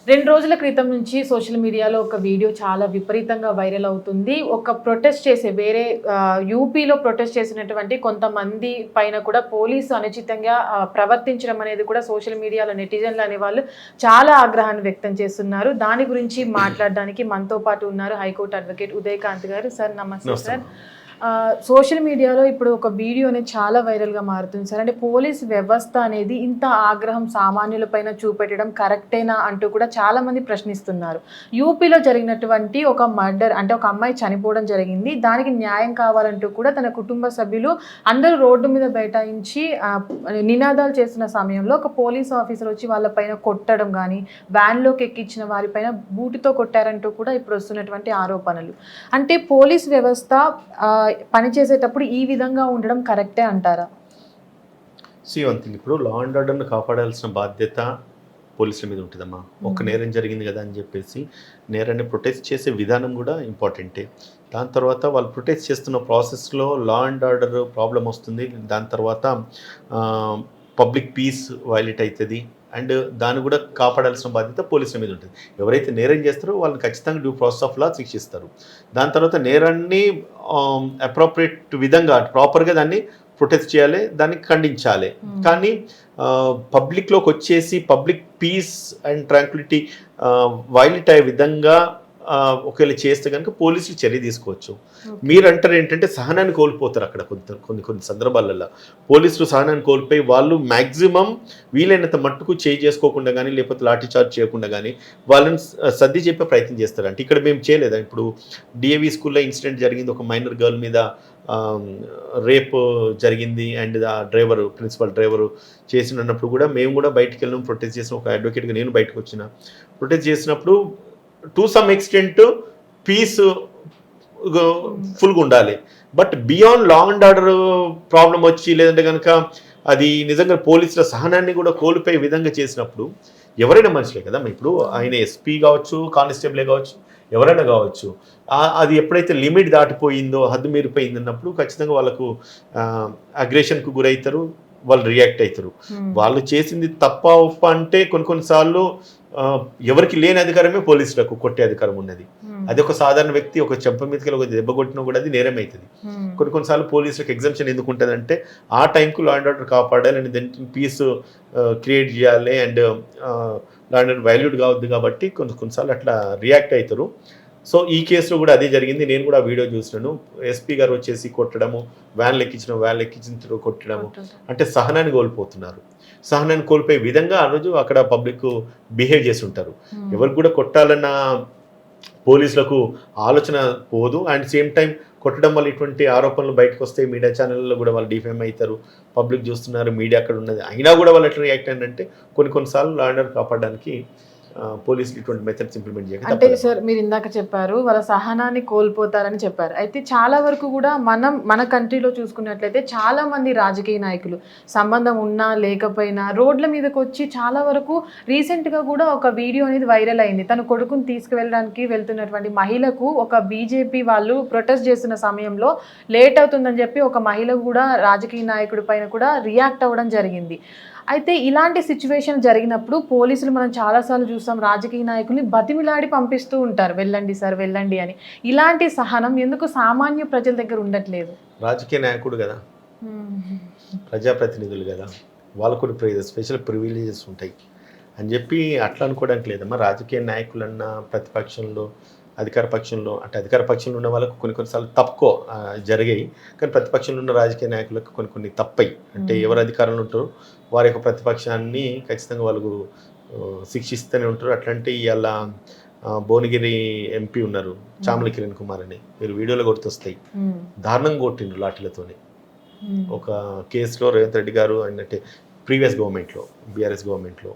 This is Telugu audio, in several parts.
2 రోజుల క్రితం నుంచి సోషల్ మీడియాలో ఒక వీడియో చాలా విపరీతంగా వైరల్ అవుతుంది. ఒక ప్రొటెస్ట్ చేసే యూపీలో ప్రొటెస్ట్ చేసినటువంటి కొంతమంది పైన కూడా పోలీసు అనుచితంగా ప్రవర్తించడం అనేది కూడా సోషల్ మీడియాలో నెటిజన్లు అనేవాళ్ళు చాలా ఆగ్రహాన్ని వ్యక్తం చేస్తున్నారు. దాని గురించి మాట్లాడడానికి మనతో పాటు ఉన్నారు హైకోర్టు అడ్వకేట్ ఉదయకాంత్ గారు. సార్ నమస్తే సార్. సోషల్ మీడియాలో ఇప్పుడు ఒక వీడియో అనేది చాలా వైరల్గా మారుతుంది సార్. అంటే పోలీస్ వ్యవస్థ అనేది ఇంత ఆగ్రహం సామాన్యులపైన చూపెట్టడం కరెక్టేనా అంటూ కూడా చాలామంది ప్రశ్నిస్తున్నారు. యూపీలో జరిగినటువంటి ఒక మర్డర్, అంటే ఒక అమ్మాయి చనిపోవడం జరిగింది, దానికి న్యాయం కావాలంటూ కూడా తన కుటుంబ సభ్యులు అందరూ రోడ్డు మీద బైఠాయించి నినాదాలు చేస్తున్న సమయంలో ఒక పోలీస్ ఆఫీసర్ వచ్చి వాళ్ళపైన కొట్టడం కానీ, వ్యాన్లోకి ఎక్కించిన వారిపైన బూటుతో కొట్టారంటూ కూడా ఇప్పుడు వస్తున్నటువంటి ఆరోపణలు. అంటే పోలీస్ వ్యవస్థ పనిచేసేటప్పుడు ఈ విధంగా ఉండడం కరెక్టే అంటారా? ఇప్పుడు లా అండ్ ఆర్డర్ను కాపాడాల్సిన బాధ్యత పోలీసుల మీద ఉంటుందమ్మా. ఒక నేరం జరిగింది కదా అని చెప్పేసి నేరాన్ని ప్రొటెక్ట్ చేసే విధానం కూడా ఇంపార్టెంటే. దాని తర్వాత వాళ్ళు ప్రొటెక్ట్ చేస్తున్న ప్రాసెస్లో లా అండ్ ఆర్డర్ ప్రాబ్లం వస్తుంది. దాని తర్వాత పబ్లిక్ పీస్ వైలేట్ అవుతుంది. అండ్ దాన్ని కూడా కాపాడాల్సిన బాధ్యత పోలీసుల మీద ఉంటుంది. ఎవరైతే నేరం చేస్తారో వాళ్ళని ఖచ్చితంగా డ్యూ ప్రాసెస్ ఆఫ్ లా శిక్షిస్తారు. దాని తర్వాత నేరాన్ని అప్రోప్రియేట్ విధంగా ప్రాపర్గా దాన్ని ప్రొటెక్ట్ చేయాలి, దాన్ని ఖండించాలి. కానీ పబ్లిక్లోకి వచ్చేసి public peace and tranquillity violate అయ్యే విధంగా ఒకవేళ చేస్తే కనుక పోలీసులు చర్య తీసుకోవచ్చు. మీరు అంటారు ఏంటంటే సహనాన్ని కోల్పోతారు. అక్కడ కొన్ని సందర్భాలలో పోలీసులు సహనాన్ని కోల్పోయి వాళ్ళు మ్యాక్సిమం వీలైనంత మట్టుకు చేసుకోకుండా కానీ లేకపోతే లాఠీ చార్జ్ చేయకుండా కానీ వాళ్ళని సర్ది చెప్పే ప్రయత్నం చేస్తారు. అంటే ఇక్కడ మేము చేయలేదా? ఇప్పుడు డిఏవి స్కూల్లో ఇన్సిడెంట్ జరిగింది, ఒక మైనర్ గర్ల్ మీద రేప్ జరిగింది అండ్ ఆ ప్రిన్సిపల్ డ్రైవరు చేసినప్పుడు కూడా మేము కూడా బయటకు వెళ్ళినాం, ప్రొటెస్ట్ చేసిన ఒక అడ్వకేట్గా నేను బయటకు వచ్చిన. ప్రొటెస్ట్ చేసినప్పుడు టు సమ్ ఎక్స్టెంట్ పీస్ ఫుల్గా ఉండాలి. But beyond law and order problem వచ్చి లేదంటే కనుక అది నిజంగా పోలీసుల సహనాన్ని కూడా కోల్పోయే విధంగా చేసినప్పుడు ఎవరైనా మనుషులే కదా. ఇప్పుడు ఆయన ఎస్పీ కావచ్చు, కానిస్టేబులే కావచ్చు, ఎవరైనా కావచ్చు, అది ఎప్పుడైతే లిమిట్ దాటిపోయిందో, హద్దు మీరిపోయింది అన్నప్పుడు ఖచ్చితంగా వాళ్ళకు అగ్రెషన్కు గురవుతారు, వాళ్ళు రియాక్ట్ అవుతారు. వాళ్ళు చేసింది తప్ప ఒప్ప అంటే కొన్నిసార్లు ఎవరికి లేని అధికారమే పోలీసులకు కొట్టే అధికారం ఉన్నది. అది ఒక సాధారణ వ్యక్తి ఒక చెంప మీదకి ఒక దెబ్బ కొట్టినా కూడా అది నేరం అవుతుంది. కొన్నిసార్లు పోలీసులకు ఎగ్జంప్షన్ ఎందుకు ఉంటుంది అంటే ఆ టైంకు లా అండ్ ఆర్డర్ కాపాడాలి అండ్ దానికి పీస్ క్రియేట్ చేయాలి and law and order valued కావద్దు కాబట్టి కొన్నిసార్లు అట్లా రియాక్ట్ అవుతారు. సో ఈ కేసులో కూడా అదే జరిగింది. నేను కూడా వీడియో చూసినాను. ఎస్పీ గారు వచ్చేసి కొట్టడము, వ్యాన్లు ఎక్కించిన కొట్టడము, అంటే సహనాన్ని కోల్పోతున్నారు. సహనాన్ని కోల్పోయే విధంగా ఆ రోజు అక్కడ పబ్లిక్ బిహేవ్ చేసి ఉంటారు. ఎవరికి కూడా కొట్టాలన్న పోలీసులకు ఆలోచన పోదు. అండ్ సేమ్ టైం కొట్టడం వల్ల ఇటువంటి ఆరోపణలు బయటకు వస్తే మీడియా ఛానల్లో కూడా వాళ్ళు డిఫేమ్ అవుతారు, పబ్లిక్ చూస్తున్నారు, మీడియా అక్కడ ఉన్నది. అయినా కూడా వాళ్ళు ఎట్లా రియాక్ట్ అయ్యారంటే కొన్నిసార్లు లా అండ్ ఆర్డర్ కాపాడడానికి పోలీసులు ఇటువంటి మెథడ్స్ ఇంప్లిమెంట్ చేయాలి. అంటే సార్ మీరు ఇందాక చెప్పారు వాళ్ళ సహనాన్ని కోల్పోతారని చెప్పారు. అయితే చాలా వరకు కూడా మన కంట్రీలో చూసుకున్నట్లయితే చాలా మంది రాజకీయ నాయకులు సంబంధం ఉన్నా లేకపోయినా రోడ్ల మీదకి వచ్చి చాలా వరకు రీసెంట్గా కూడా ఒక వీడియో అనేది వైరల్ అయింది. తన కొడుకుని తీసుకువెళ్ళడానికి వెళ్తున్నటువంటి మహిళకు ఒక బీజేపీ వాళ్ళు ప్రొటెస్ట్ చేస్తున్న సమయంలో లేట్ అవుతుందని చెప్పి ఒక మహిళ కూడా రాజకీయ నాయకుడి పైన కూడా రియాక్ట్ అవ్వడం జరిగింది. అయితే ఇలాంటి సిచ్యువేషన్ జరిగినప్పుడు పోలీసులు మనం చాలాసార్లు చూస్తాం రాజకీయ నాయకుల్ని బతిమిలాడి పంపిస్తూ ఉంటారు, వెళ్ళండి సార్ వెళ్ళండి అని. ఇలాంటి సహనం ఎందుకు సామాన్య ప్రజల దగ్గర ఉండట్లేదు? రాజకీయ నాయకుడు కదా, ప్రజాప్రతినిధులు కదా, వాళ్ళకు కూడా స్పెషల్ ప్రివిలేజెస్ ఉంటాయి అని చెప్పి అట్లా అనుకోవడానికి లేదమ్మా. రాజకీయ నాయకులన్నా ప్రతిపక్షంలో అధికార పక్షంలో, అంటే అధికార పక్షంలో ఉన్న వాళ్ళకు కొన్నిసార్లు తక్కువ జరిగాయి, కానీ ప్రతిపక్షంలో ఉన్న రాజకీయ నాయకులకు కొన్ని తప్పయి. అంటే ఎవరు అధికారంలో ఉంటారో వారి యొక్క ప్రతిపక్షాన్ని ఖచ్చితంగా వాళ్ళు శిక్షిస్తూనే ఉంటారు. అట్లాంటి ఇవాళ భువనగిరి ఎంపీ ఉన్నారు చామల కిరణ్ కుమార్ అని, మీరు వీడియోలో గుర్తొస్తాయి, దారుణంగా కొట్టిండ్రు లాఠీలతోని. ఒక కేసులో రేవంత్ రెడ్డి గారు అంటే ప్రీవియస్ గవర్నమెంట్లో, బీఆర్ఎస్ గవర్నమెంట్లో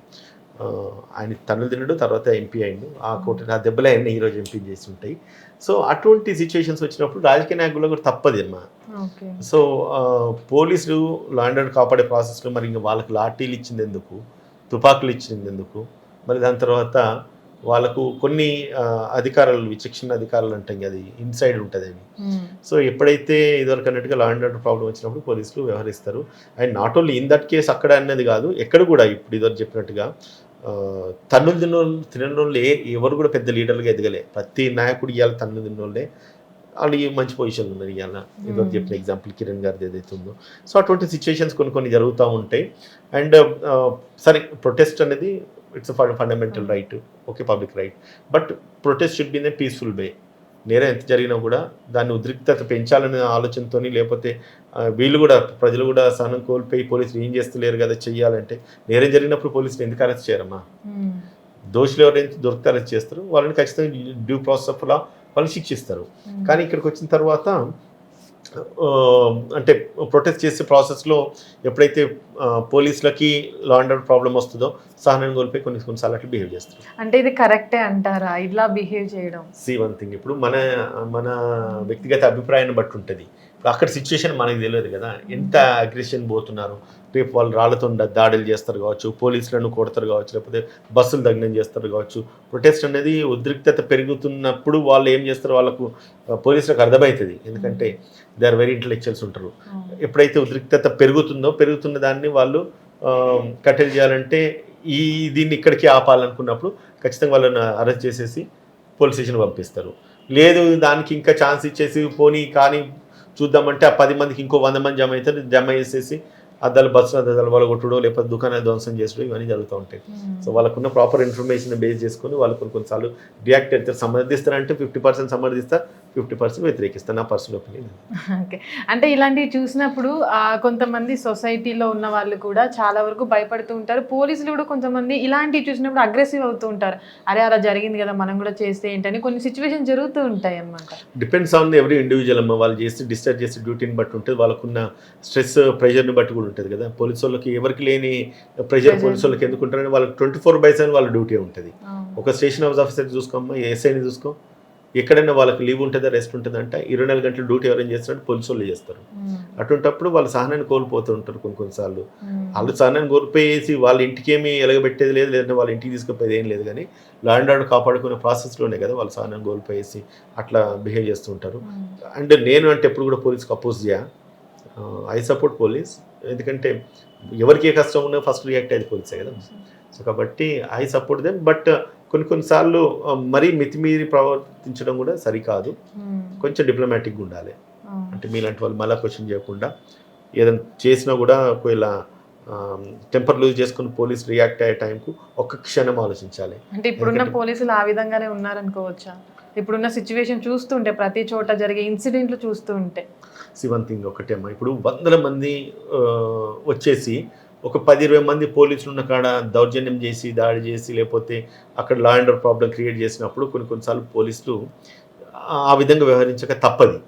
ఆయన తన్నులు తినడు, తర్వాత ఎంపీ అయిండు. ఆ దెబ్బలే ఆయన ఈరోజు ఎంపీ చేసి ఉంటాయి. సో అటువంటి సిచ్యువేషన్స్ వచ్చినప్పుడు రాజకీయ నాయకులు కూడా తప్పది అమ్మా. సో పోలీసులు లా అండ్ ఆర్డర్ కాపాడే ప్రాసెస్లో మరి ఇంకా వాళ్ళకి లాఠీలు ఇచ్చింది ఎందుకు, తుపాకులు ఇచ్చింది ఎందుకు, మరి దాని తర్వాత వాళ్ళకు కొన్ని అధికారాలు, విచక్షణ అధికారాలు అంటాం, అది ఇన్సైడ్ ఉంటుంది అవి. సో ఎప్పుడైతే ఇదివరకు అన్నట్టుగా లా అండ్ ఆర్డర్ ప్రాబ్లం వచ్చినప్పుడు పోలీసులు వ్యవహరిస్తారు. And not only in that case అక్కడ అన్నది కాదు, ఎక్కడ కూడా ఇప్పుడు ఇదివరకు చెప్పినట్టుగా తన్నులు తినని వాళ్ళు ఎవరు కూడా పెద్ద లీడర్లుగా ఎదగలే. ప్రతి నాయకుడు ఇవాళ తన్నులు తిన్న వాళ్ళే వాళ్ళు మంచి పొజిషన్లో ఉన్నారు. ఇవాళ ఏదో చెప్పిన ఎగ్జాంపుల్ కిరణ్ గారిది ఏదైతే ఉందో. సో అటువంటి సిచ్యువేషన్స్ కొన్ని జరుగుతూ ఉంటాయి. అండ్ సరే, ప్రొటెస్ట్ అనేది it's fundamental right, okay, public right, but protest should be in a peaceful way. నేరం ఎంత జరిగినా కూడా దాన్ని ఉద్రిక్తత పెంచాలనే ఆలోచనతో, లేకపోతే వీళ్ళు కూడా ప్రజలు కూడా సహనం కోల్పోయి పోలీసులు ఏం చేస్తలేరు కదా చెయ్యాలంటే, నేరం జరిగినప్పుడు పోలీసులు ఎందుకు అరెస్ట్ చేయరమ్మా? దోషులు ఎవరైతే దొరికితే అరెస్ట్ చేస్తారు, వాళ్ళని ఖచ్చితంగా డ్యూ ప్రాసెస్ ఆఫ్ లా వాళ్ళు శిక్షిస్తారు. కానీ ఇక్కడికి వచ్చిన తర్వాత అంటే ప్రొటెస్ట్ చేసే ప్రాసెస్లో ఎప్పుడైతే పోలీసులకి లా అండ్ ఆర్డర్ ప్రాబ్లం వస్తుందో సహనం కోల్పోయి కొన్నిసార్లు అట్లా బిహేవ్ చేస్తారు. అంటే ఇది కరెక్టే అంటారా ఇట్లా బిహేవ్ చేయడం? వన్ థింగ్, ఇప్పుడు మన వ్యక్తిగత అభిప్రాయాన్ని బట్టి ఉంటుంది. ఇప్పుడు అక్కడ సిచ్యువేషన్ మనకి తెలియదు కదా, ఎంత అగ్రెషన్ పోతున్నారు. రేపు వాళ్ళు రాళ్లతో దాడులు చేస్తారు కావచ్చు, పోలీసులను కొడతారు కావచ్చు, లేకపోతే బస్సులు దగ్నం చేస్తారు కావచ్చు. ప్రొటెస్ట్ అనేది ఉద్రిక్తత పెరుగుతున్నప్పుడు వాళ్ళు ఏం చేస్తారు, వాళ్ళకు పోలీసులకు అర్థమవుతుంది. ఎందుకంటే దే ఆర్ వెరీ ఇంటెలెక్చువల్స్ ఉంటారు. ఎప్పుడైతే ఉద్రిక్తత పెరుగుతున్న దాన్ని వాళ్ళు కట్టెలు చేయాలంటే దీన్ని ఇక్కడికి ఆపాలనుకున్నప్పుడు ఖచ్చితంగా వాళ్ళని అరెస్ట్ చేసేసి పోలీస్ స్టేషన్ పంపిస్తారు. లేదు దానికి ఇంకా ఛాన్స్ ఇచ్చేసి పోనీ కానీ చూద్దామంటే ఆ 10 మందికి ఇంకో 100 మంది జమ చేసేసి బస్సులు అద్దాలు వాళ్ళు కొట్టడం, లేకపోతే దుకాణాలు ధ్వంసం చేసుడు, ఇవన్నీ జరుగుతూ ఉంటాయి. సో వాళ్ళకున్న ప్రాపర్ ఇన్ఫర్మేషన్ బేస్ చేసుకొని వాళ్ళు కొన్నిసార్లు రియాక్ట్ అవుతారు. సమర్థిస్తారంటే 50% సమర్థిస్తారు, 50% వ్యతిరేకిస్తారు. నా పర్సనల్ ఒపీనియన్. ఓకే, అంటే ఇలాంటివి చూసినప్పుడు కొంతమంది సొసైటీలో ఉన్న వాళ్ళు కూడా చాలా వరకు భయపడుతూ ఉంటారు. పోలీసులు కూడా కొంతమంది ఇలాంటివి చూసినప్పుడు అగ్రెసివ్ అవుతూ ఉంటారు. అరే అలా జరిగింది కదా మనం కూడా చేస్తే ఏంటని కొన్ని సిచ్యువేషన్ జరుగుతూ ఉంటాయి అన్నమాట. డిపెండ్స్ ఆన్ ఎవరీ ఇండివిజువల్ అమ్మ. వాళ్ళు డిశ్చార్జ్ చేసే డ్యూటీని బట్టి ఉంటుంది, వాళ్ళకున్న స్ట్రెస్ ప్రెషర్ని బట్టి ఉంటుంది కదా. పోలీసు వాళ్ళకి ఎవరికి లేని ప్రెషర్ పోలీసు వాళ్ళకి ఎందుకు ఉంటారని వాళ్ళకి 24/7 వాళ్ళ డ్యూటీ ఉంటుంది. ఒక స్టేషన్ హౌస్ ఆఫీసర్ చూసుకోమ్మా, ఎస్ఐని చూసుకో, ఎక్కడైనా వాళ్ళకి లీవ్ ఉంటుందా, రెస్ట్ ఉంటుందా అంటే 24 గంటల డ్యూటీ ఎవరైనా చేస్తారంటే పోలీసు వాళ్ళు చేస్తారు. అటువంటిప్పుడు వాళ్ళు సహనాన్ని కోల్పోతూ ఉంటారు. కొన్నిసార్లు వాళ్ళు సహనాన్ని కోల్పోయేసి వాళ్ళ ఇంటికి ఏమి ఎలగబెట్టేది లేదు, లేదంటే వాళ్ళ ఇంటికి తీసుకుపోయేది ఏం లేదు. కానీ లా అండ్ ఆర్డర్ కాపాడుకునే ప్రాసెస్లోనే కదా వాళ్ళు సహనాన్ని కోల్పోయేసి అట్లా బిహేవ్ చేస్తూ ఉంటారు. అండ్ నేను అంటే ఎప్పుడు కూడా పోలీస్కి అపోజ్ చేయ, ఐ సపోర్ట్ పోలీస్. ఎందుకంటే ఎవరికి ఏ కష్టం ఉన్నా ఫస్ట్ రియాక్ట్ అయ్యేది పోలీసే కదా. సో కాబట్టి ఐ సపోర్ట్ దెమ్. బట్ కొన్నిసార్లు మరీ మితిమీరి ప్రవర్తించడం కూడా సరికాదు. కొంచెం డిప్లొమాటిక్గా ఉండాలి. అంటే మీలాంటి వాళ్ళు మళ్ళీ క్వశ్చన్ చేయకుండా ఏదైనా చేసినా కూడా ఒకవేళ టెంపర్ లూజ్ చేసుకుని పోలీస్ రియాక్ట్ అయ్యే టైంకు ఒక్క క్షణం ఆలోచించాలి. అంటే ఇప్పుడున్న పోలీసులు ఆ విధంగానే ఉన్నారనుకోవచ్చా? ఇప్పుడున్న సిచ్యువేషన్ చూస్తుంటే, ప్రతి చోట జరిగే ఇన్సిడెంట్లు చూస్తూ ఉంటే వన్ థింగ్ ఒకటే అమ్మా, ఇప్పుడు 100 మంది వచ్చేసి ఒక 10-20 మంది పోలీసులు ఉన్న కాడ దౌర్జన్యం చేసి దాడి చేసి లేకపోతే అక్కడ law and order problem create చేసినప్పుడు కొన్నిసార్లు పోలీసులు ఆ విధంగా వ్యవహరించక తప్పది.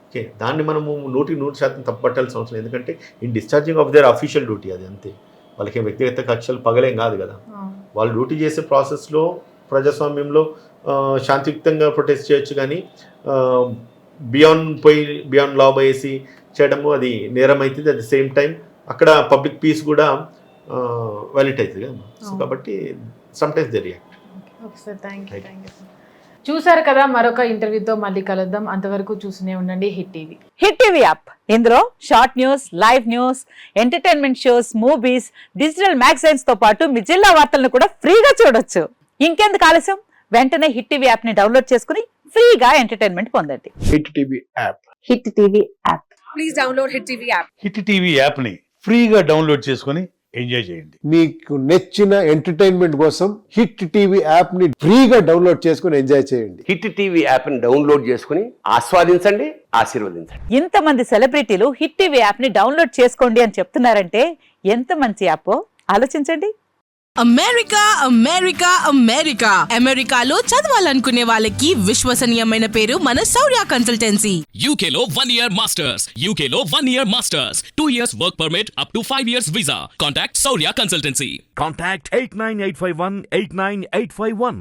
ఓకే, దాన్ని మనము 100% తప్పట్టాల్సిన అవసరం. ఎందుకంటే in discharging of their official duty అది అంతే. వాళ్ళకి వ్యక్తిగత కక్షలు పగలేం కాదు కదా. వాళ్ళు డ్యూటీ చేసే ప్రాసెస్లో ప్రజాస్వామ్యంలో శాంతియుక్తంగా ప్రొటెస్ట్ చేయొచ్చు. కానీ బియాండ్ లా వేసి చేయడము అది నేరం అవుతుంది. అట్ ది సేమ్ టైం అక్కడ పబ్లిక్ పీస్ కూడా వైలేట్ అవుతుంది కదా. సో కాబట్టి sometimes they react. Okay sir, thank you. చూసారు కదా, మరొక ఇంటర్వ్యూతో మళ్ళీ కలుద్దాం. అంతవరకు చూస్తూనే ఉండండి hit TV. Hit TV app, ఇందులో short news, live news, entertainment shows, movies, digital magazines తో పాటు మీ జిల్లా వార్తలను కూడా ఫ్రీగా చూడొచ్చు. ఇంకెందుకు ఆలస్యం, వెంటనే హిట్ టీవీ యాప్ ని డౌన్లోడ్ చేసుకుని ఫ్రీగా ఎంటర్టైన్మెంట్ పొందండి. Hit TV app. Hit TV app. Please download hit TV app. Hit TV app ని ఫ్రీగా డౌన్లోడ్ చేసుకుని ఎంజాయ్ చేయండి. మీకు నచ్చిన ఎంటర్టైన్మెంట్ కోసం హిట్ టీవీ యాప్ ని ఫ్రీగా డౌన్లోడ్ చేసుకుని ఎంజాయ్ చేయండి. హిట్ టీవీ యాప్ ని డౌన్లోడ్ చేసుకుని ఆస్వాదించండి, ఆశీర్వదించండి. ఇంతమంది సెలబ్రిటీలు హిట్ టీవీ యాప్ ని డౌన్లోడ్ చేసుకోండి అని చెప్తున్నారంటే ఎంత మంచి యాప్ ఆలోచించండి. అమెరికా అమెరికా అమెరికా అమెరికాలో చదవాలనుకునే వాళ్ళకి విశ్వసనీయమైన పేరు మన శౌర్య కన్సల్టెన్సీ. UK లో 1 year masters, UK లో 1 year masters, 2 years work permit up to 5 years visa. Contact Saurya Consultancy. Contact 89851 89851.